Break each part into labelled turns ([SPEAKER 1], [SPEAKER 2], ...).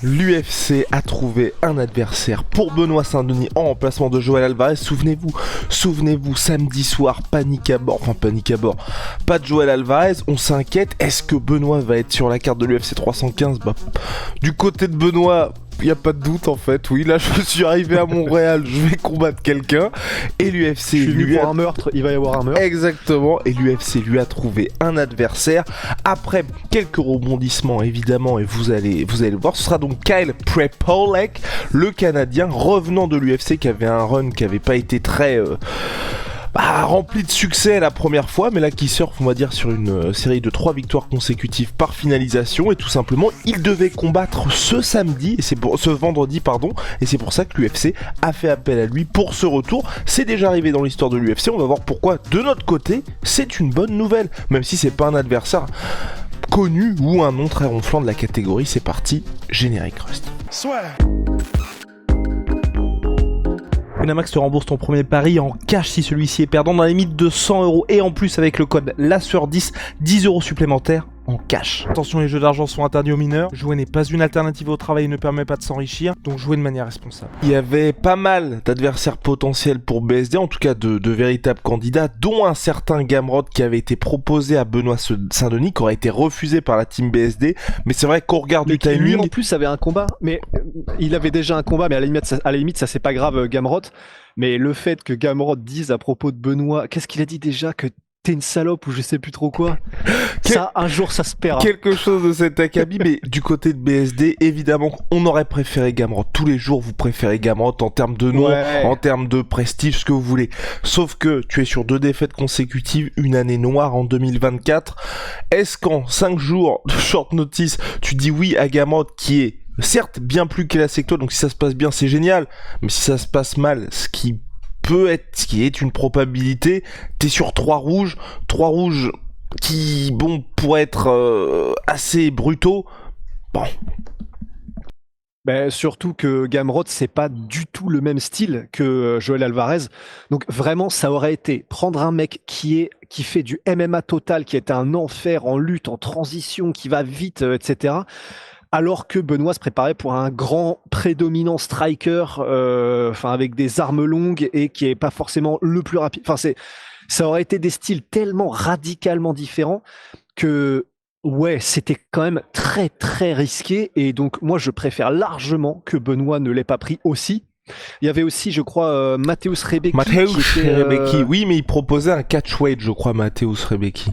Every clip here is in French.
[SPEAKER 1] L'UFC a trouvé un adversaire pour Benoît Saint-Denis en remplacement de Joel Alvarez. Souvenez-vous, samedi soir, panique à bord, pas de Joel Alvarez, on s'inquiète, est-ce que Benoît va être sur la carte de l'UFC 315 ? Du côté de Benoît, il n'y a pas de doute en fait, oui, là je suis arrivé à Montréal, je vais combattre quelqu'un, et l'UFC...
[SPEAKER 2] Je suis venu pour un meurtre, il va y avoir un meurtre.
[SPEAKER 1] Exactement, et l'UFC lui a trouvé un adversaire, après quelques rebondissements évidemment, et vous allez le voir, ce sera donc Kyle Prepolek, le Canadien, revenant de l'UFC, qui avait un run qui n'avait pas été très... rempli de succès la première fois, mais là qui surfe on va dire sur une série de 3 victoires consécutives par finalisation, et tout simplement il devait combattre ce vendredi, et c'est pour ça que l'UFC a fait appel à lui pour ce retour. C'est déjà arrivé dans l'histoire de l'UFC, on va voir pourquoi de notre côté c'est une bonne nouvelle, même si c'est pas un adversaire connu ou un nom très ronflant de la catégorie. C'est parti, générique Rust. Winamax te rembourse ton premier pari en cash si celui-ci est perdant dans la limite de 100€ et en plus avec le code LASSEUR10, 10€ supplémentaires en cash. Attention, les jeux d'argent sont interdits aux mineurs. Jouer n'est pas une alternative au travail et ne permet pas de s'enrichir, donc jouez de manière responsable. Il y avait pas mal d'adversaires potentiels pour BSD, en tout cas de véritables candidats, dont un certain Gamrot qui avait été proposé à Benoît Saint-Denis, qui aurait été refusé par la team BSD. Mais c'est vrai qu'au regard du timing...
[SPEAKER 2] Lui en plus avait un combat, mais il avait déjà un combat, mais à la limite ça c'est pas grave, Gamrot. Mais le fait que Gamrot dise à propos de Benoît, qu'est-ce qu'il a dit déjà, que t'es une salope ou je sais plus trop quoi. Ça, un jour, ça se perd.
[SPEAKER 1] Quelque chose de cet acabit, mais du côté de BSD, évidemment, on aurait préféré Gamrot. Tous les jours, vous préférez Gamrot en termes de nom, en termes de prestige, ce que vous voulez. Sauf que tu es sur 2 défaites consécutives, une année noire en 2024. Est-ce qu'en 5 jours de short notice, tu dis oui à Gamrot qui est certes bien plus classé que toi, donc si ça se passe bien, c'est génial. Mais si ça se passe mal, ce qui est une probabilité, t'es sur 3 rouges qui, pourraient être assez brutaux. Bon.
[SPEAKER 2] Ben, surtout que Gamrot, c'est pas du tout le même style que Joel Alvarez. Donc vraiment, ça aurait été prendre un mec qui fait du MMA total, qui est un enfer en lutte, en transition, qui va vite, etc. Alors que Benoît se préparait pour un grand prédominant striker, avec des armes longues et qui est pas forcément le plus rapide. Ça aurait été des styles tellement radicalement différents que c'était quand même très très risqué. Et donc moi je préfère largement que Benoît ne l'ait pas pris aussi. Il y avait aussi, je crois, Mateusz Rebecki.
[SPEAKER 1] Rebecki, oui, mais il proposait un catchweight, je crois, Mateusz Rebecki.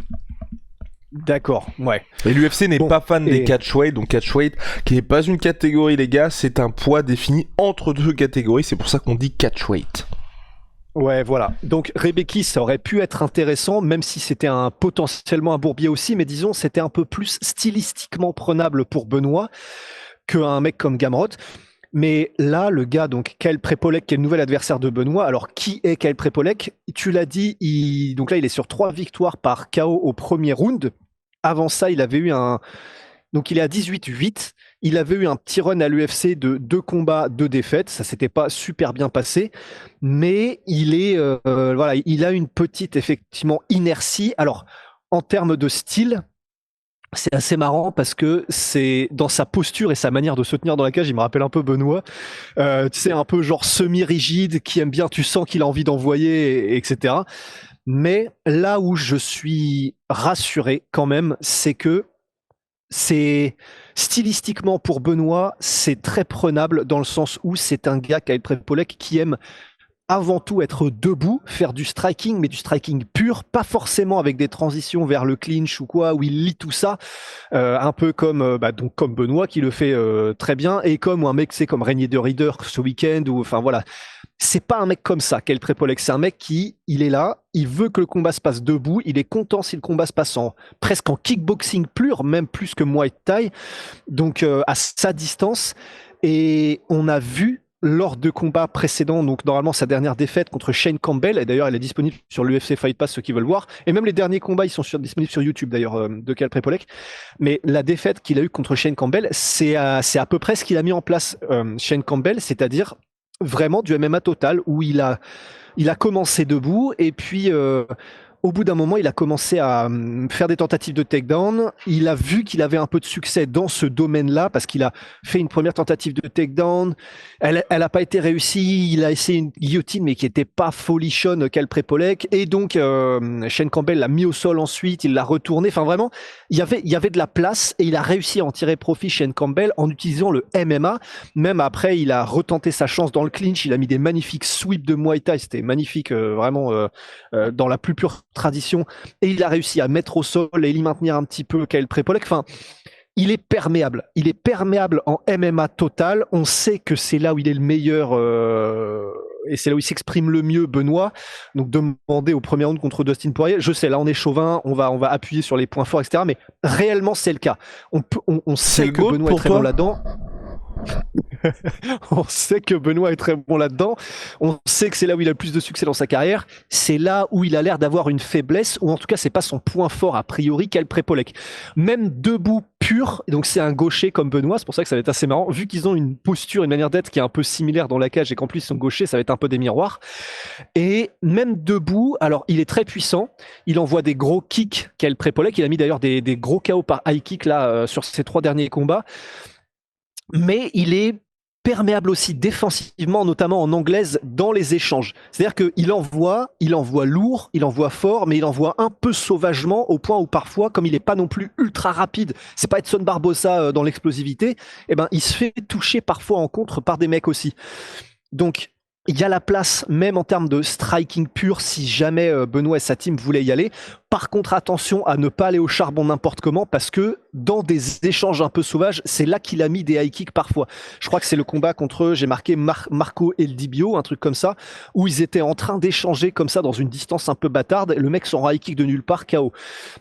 [SPEAKER 2] D'accord, ouais.
[SPEAKER 1] Et l'UFC n'est pas fan des catchweight, donc catchweight qui n'est pas une catégorie, les gars, c'est un poids défini entre 2 catégories, c'est pour ça qu'on dit catchweight.
[SPEAKER 2] Ouais, voilà. Donc Rebecki, ça aurait pu être intéressant, même si c'était potentiellement un bourbier aussi, mais disons c'était un peu plus stylistiquement prenable pour Benoît qu'un mec comme Gamrot. Mais là, le gars, donc Kyle Prepolek, qui est le nouvel adversaire de Benoît. Alors, qui est Kyle Prepolek ? Tu l'as dit, donc là, il est sur 3 victoires par KO au premier round. Avant ça, il avait eu donc il est à 18-8. Il avait eu un petit run à l'UFC de 2 combats, 2 défaites. Ça s'était pas super bien passé. Mais il a une petite, effectivement, inertie. Alors, en termes de style, c'est assez marrant parce que c'est dans sa posture et sa manière de se tenir dans la cage, il me rappelle un peu Benoît. Tu sais, un peu genre semi-rigide, qui aime bien, tu sens qu'il a envie d'envoyer, etc. Mais là où je suis rassuré quand même, c'est que c'est stylistiquement pour Benoît, c'est très prenable dans le sens où c'est un gars, Kyle Prepolek, qui aime avant tout être debout, faire du striking, mais du striking pur, pas forcément avec des transitions vers le clinch ou quoi, où il lit tout ça, un peu comme comme Benoît qui le fait très bien, et comme un mec c'est comme Régnier de Reader ce week-end, ou enfin voilà. C'est pas un mec comme ça, Kyle Prepolek, c'est un mec il est là, il veut que le combat se passe debout, il est content si le combat se passe presque en kickboxing pur, même plus que Muay Thai, donc à sa distance, et on a vu lors de combats précédents, donc normalement sa dernière défaite contre Shane Campbell, et d'ailleurs elle est disponible sur l'UFC Fight Pass, ceux qui veulent voir, et même les derniers combats ils sont disponibles sur YouTube d'ailleurs, de Kyle Prepolek, mais la défaite qu'il a eue contre Shane Campbell, c'est à peu près ce qu'il a mis en place, Shane Campbell, c'est-à-dire vraiment du MMA total, où il a commencé debout, et puis au bout d'un moment, il a commencé à faire des tentatives de takedown. Il a vu qu'il avait un peu de succès dans ce domaine-là parce qu'il a fait une première tentative de takedown. Elle a pas été réussie. Il a essayé une guillotine, mais qui était pas folichonne qu'elle Prepolek. Et donc, Shane Campbell l'a mis au sol ensuite. Il l'a retourné. Enfin, vraiment, il y avait de la place et il a réussi à en tirer profit, Shane Campbell, en utilisant le MMA. Même après, il a retenté sa chance dans le clinch. Il a mis des magnifiques sweeps de Muay Thai. C'était magnifique, vraiment, dans la plus pure tradition. Et il a réussi à mettre au sol et l'y maintenir un petit peu Kyle Prepolek. Enfin, il est perméable. Il est perméable en MMA total. On sait que c'est là où il est le meilleur et c'est là où il s'exprime le mieux, Benoît. Donc, demander au premier round contre Dustin Poirier, je sais, là, on est chauvin, on va appuyer sur les points forts, etc. Mais réellement, c'est le cas. On sait que Benoît est très bon là-dedans. On sait que Benoît est très bon là-dedans. On sait que c'est là où il a le plus de succès dans sa carrière. C'est là où il a l'air d'avoir une faiblesse, ou en tout cas, c'est pas son point fort a priori qu'El Prepolek. Même debout pur, donc c'est un gaucher comme Benoît, c'est pour ça que ça va être assez marrant. Vu qu'ils ont une posture, une manière d'être qui est un peu similaire dans la cage et qu'en plus ils sont gauchers, ça va être un peu des miroirs. Et même debout, alors il est très puissant. Il envoie des gros kicks qu'El Prepolek. Il a mis d'ailleurs des gros KO par high kick là sur ses 3 derniers combats. Mais il est perméable aussi défensivement, notamment en anglaise, dans les échanges. C'est-à-dire qu'il envoie lourd, il envoie fort, mais il envoie un peu sauvagement, au point où parfois, comme il n'est pas non plus ultra rapide, c'est pas Edson Barbosa dans l'explosivité, eh ben, il se fait toucher parfois en contre par des mecs aussi. Donc, il y a la place, même en termes de striking pur, si jamais Benoît et sa team voulaient y aller. Par contre, attention à ne pas aller au charbon n'importe comment, parce que dans des échanges un peu sauvages, c'est là qu'il a mis des high kicks parfois. Je crois que c'est le combat contre, j'ai marqué Marco Eldibio, un truc comme ça, où ils étaient en train d'échanger comme ça dans une distance un peu bâtarde, et le mec s'en high kick de nulle part, KO.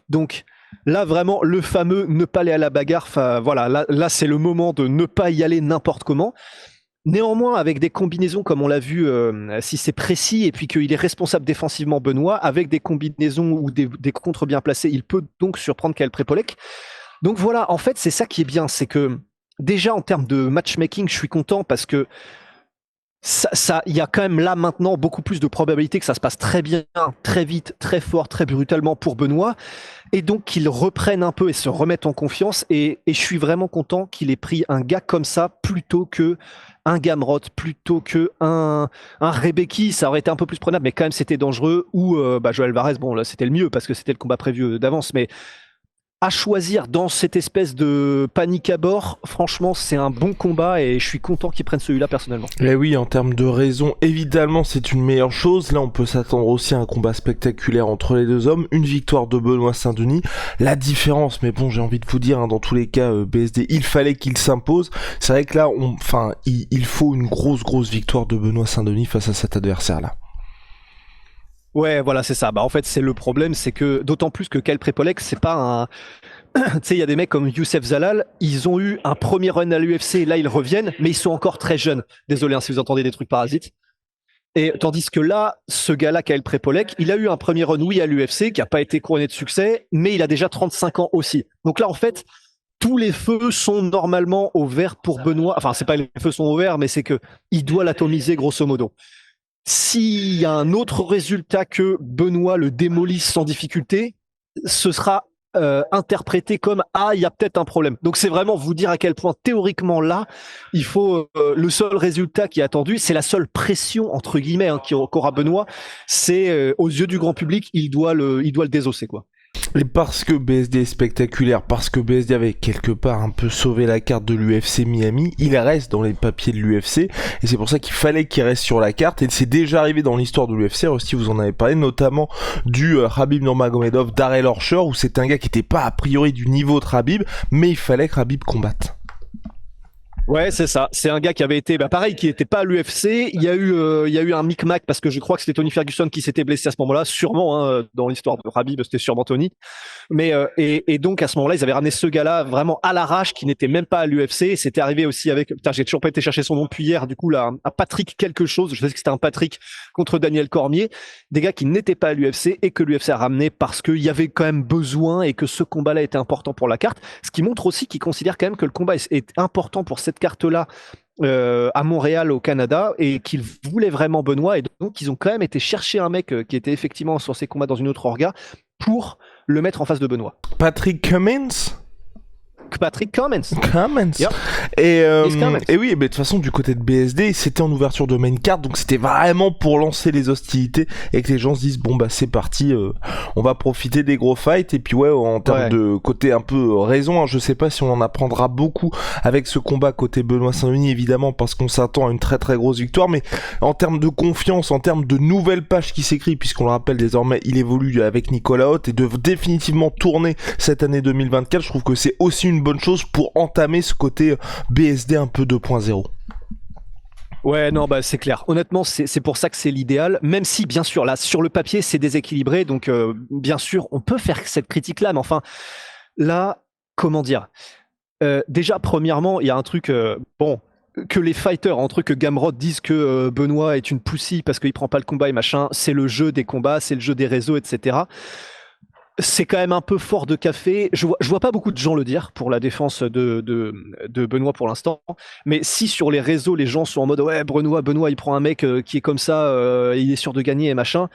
[SPEAKER 2] Donc, là, vraiment, le fameux ne pas aller à la bagarre, voilà, là c'est le moment de ne pas y aller n'importe comment. Néanmoins, avec des combinaisons comme on l'a vu, si c'est précis et puis qu'il est responsable défensivement, Benoît, avec des combinaisons ou des contres bien placés, il peut donc surprendre Kyle Prepolek. Donc voilà, en fait, c'est ça qui est bien, c'est que déjà en termes de matchmaking, je suis content parce que il y a quand même là maintenant beaucoup plus de probabilité que ça se passe très bien, très vite, très fort, très brutalement pour Benoît, et donc qu'il reprenne un peu et se remette en confiance. Et je suis vraiment content qu'il ait pris un gars comme ça plutôt que un Gamrot, plutôt que un Rebecki. Ça aurait été un peu plus prenable, mais quand même c'était dangereux. Ou Joel Varez, bon là c'était le mieux parce que c'était le combat prévu d'avance, mais à choisir dans cette espèce de panique à bord, franchement, c'est un bon combat et je suis content qu'ils prennent celui-là personnellement.
[SPEAKER 1] Et oui, en termes de raison, évidemment, c'est une meilleure chose. Là, on peut s'attendre aussi à un combat spectaculaire entre les deux hommes. Une victoire de Benoît Saint-Denis. La différence, mais bon, j'ai envie de vous dire, dans tous les cas, BSD, il fallait qu'il s'impose. C'est vrai que là, il faut une grosse victoire de Benoît Saint-Denis face à cet adversaire-là.
[SPEAKER 2] Ouais, voilà, c'est ça. En fait, c'est le problème, c'est que d'autant plus que Kyle Prepolek, c'est pas un. Tu sais, il y a des mecs comme Youssef Zalal, ils ont eu un premier run à l'UFC, là ils reviennent, mais ils sont encore très jeunes. Désolé si vous entendez des trucs parasites. Et tandis que là, ce gars-là, Kyle Prepolek, il a eu un premier run, oui, à l'UFC, qui n'a pas été couronné de succès, mais il a déjà 35 ans aussi. Donc là, en fait, tous les feux sont normalement au vert pour Benoît. Enfin, c'est pas les feux sont au vert, mais c'est que il doit l'atomiser grosso modo. S'il y a un autre résultat que Benoît le démolisse sans difficulté, ce sera interprété comme il y a peut-être un problème. Donc c'est vraiment vous dire à quel point théoriquement là, il faut le seul résultat qui est attendu, c'est la seule pression entre guillemets qu'aura Benoît, c'est aux yeux du grand public, il doit le désosser quoi.
[SPEAKER 1] Et parce que BSD est spectaculaire, parce que BSD avait quelque part un peu sauvé la carte de l'UFC Miami, il reste dans les papiers de l'UFC, et c'est pour ça qu'il fallait qu'il reste sur la carte, et c'est déjà arrivé dans l'histoire de l'UFC, aussi vous en avez parlé, notamment du Khabib Nurmagomedov d'Arel Archer, où c'est un gars qui n'était pas a priori du niveau de Khabib, mais il fallait que Khabib combatte.
[SPEAKER 2] Ouais, c'est ça. C'est un gars qui avait été, pareil, qui n'était pas à l'UFC. Il y a eu un micmac parce que je crois que c'était Tony Ferguson qui s'était blessé à ce moment-là, sûrement, dans l'histoire de Khabib, c'était sûrement Tony. Mais et donc à ce moment-là, ils avaient ramené ce gars-là vraiment à l'arrache, qui n'était même pas à l'UFC. C'était arrivé aussi avec, j'ai toujours pas été chercher son nom depuis hier. Du coup là, un Patrick quelque chose. Je sais que c'était un Patrick contre Daniel Cormier, des gars qui n'étaient pas à l'UFC et que l'UFC a ramené parce qu'il y avait quand même besoin et que ce combat-là était important pour la carte. Ce qui montre aussi qu'ils considèrent quand même que le combat est important pour cette carte-là à Montréal au Canada et qu'ils voulaient vraiment Benoît et donc ils ont quand même été chercher un mec qui était effectivement sur ses combats dans une autre orga pour le mettre en face de Benoît.
[SPEAKER 1] Patrick Cummins.
[SPEAKER 2] Patrick Cummins.
[SPEAKER 1] Yep. Et oui, mais de toute façon, du côté de BSD, c'était en ouverture de main card, donc c'était vraiment pour lancer les hostilités et que les gens se disent bon bah c'est parti, on va profiter des gros fights. Et puis ouais, en termes de côté un peu raison, hein, je sais pas si on en apprendra beaucoup avec ce combat côté Benoît Saint-Denis, évidemment, parce qu'on s'attend à une très très grosse victoire, mais en termes de confiance, en termes de nouvelles pages qui s'écrivent, puisqu'on le rappelle désormais, il évolue avec Nicolas Haute et de définitivement tourner cette année 2024, je trouve que c'est aussi une bonne chose pour entamer ce côté BSD un peu 2.0.
[SPEAKER 2] Ouais, non, bah c'est clair. Honnêtement, c'est pour ça que c'est l'idéal. Même si, bien sûr, là, sur le papier, c'est déséquilibré. Donc, bien sûr, on peut faire cette critique-là. Mais enfin, là, comment dire déjà, premièrement, il y a un truc... que les fighters, entre eux, que Gamrot disent que Benoît est une poussie parce qu'il prend pas le combat et machin, c'est le jeu des combats, c'est le jeu des réseaux, etc. C'est quand même un peu fort de café. Je vois pas beaucoup de gens le dire pour la défense de Benoît pour l'instant. Mais si sur les réseaux, les gens sont en mode ouais, Benoît, il prend un mec qui est comme ça, il est sûr de gagner et machin.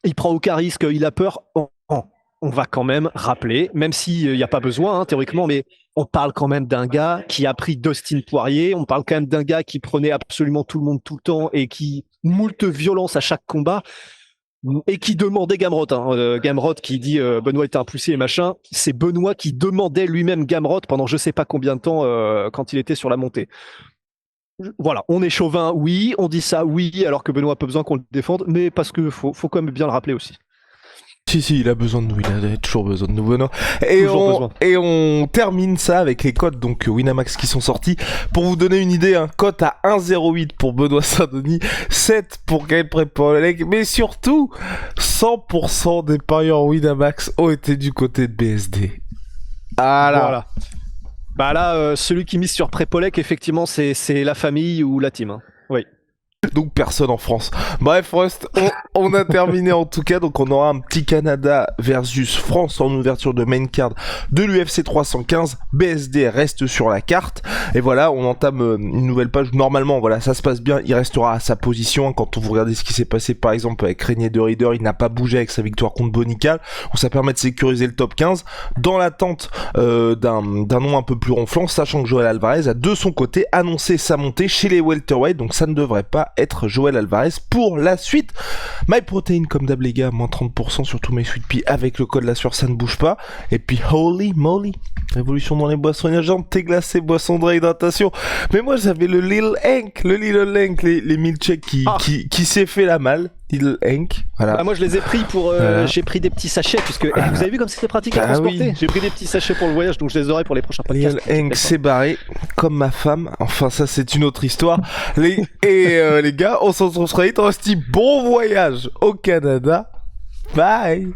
[SPEAKER 2] Il prend aucun risque, il a peur. On va quand même rappeler, même s'il n'y a pas besoin, hein, théoriquement, mais on parle quand même d'un gars qui a pris Dustin Poirier. On parle quand même d'un gars qui prenait absolument tout le monde tout le temps et qui moult violence à chaque combat. Et qui demandait Gamrot, Gamrot qui dit Benoît était un poussé et machin, c'est Benoît qui demandait lui-même Gamrot pendant je sais pas combien de temps quand il était sur la montée. Voilà, on est chauvin, oui, on dit ça, oui, alors que Benoît a pas besoin qu'on le défende, mais parce que faut quand même bien le rappeler aussi.
[SPEAKER 1] Si, il a besoin de nous, il a toujours besoin de nous, Benoît. Et on termine ça avec les codes, donc Winamax qui sont sortis. Pour vous donner une idée, un cote à 1,08 pour Benoît Saint-Denis, 7 pour Kyle Prepolek, mais surtout, 100% des parieurs Winamax ont été du côté de BSD. Voilà.
[SPEAKER 2] Bah là, celui qui mise sur Prepolek, effectivement, c'est la famille ou la team. Hein. Oui.
[SPEAKER 1] Donc personne en France. Bref, Rust, on a terminé en tout cas. Donc on aura un petit Canada versus France en ouverture de main card de l'UFC 315. BSD reste sur la carte. Et voilà, on entame une nouvelle page. Normalement, voilà, ça se passe bien. Il restera à sa position. Quand vous regardez ce qui s'est passé par exemple avec Régnier de Rieder, il n'a pas bougé avec sa victoire contre Bonical. Donc ça permet de sécuriser le top 15. Dans l'attente d'un nom un peu plus ronflant, sachant que Joël Alvarez a de son côté annoncé sa montée chez les welterweight. Donc ça ne devrait pas être Joël Alvarez pour la suite. MyProtein comme d'hab les gars, moins 30% sur tous mes sweet peas avec le code la sueur, ça ne bouge pas. Et puis holy moly, révolution dans les boissons énergentes, thé glacé, boissons de réhydratation. Mais moi j'avais le Lil Hank, les milkshakes qui s'est fait la malle. Little Hank, voilà.
[SPEAKER 2] Ah, moi je les ai pris pour j'ai pris des petits sachets puisque vous avez vu comme c'était pratique à transporter. Oui. J'ai pris des petits sachets pour le voyage donc je les aurai pour les prochains podcasts.
[SPEAKER 1] Little Hank s'est barré comme ma femme. Enfin ça c'est une autre histoire. Les gars, on se retrouve très vite. On se dit bon voyage au Canada. Bye.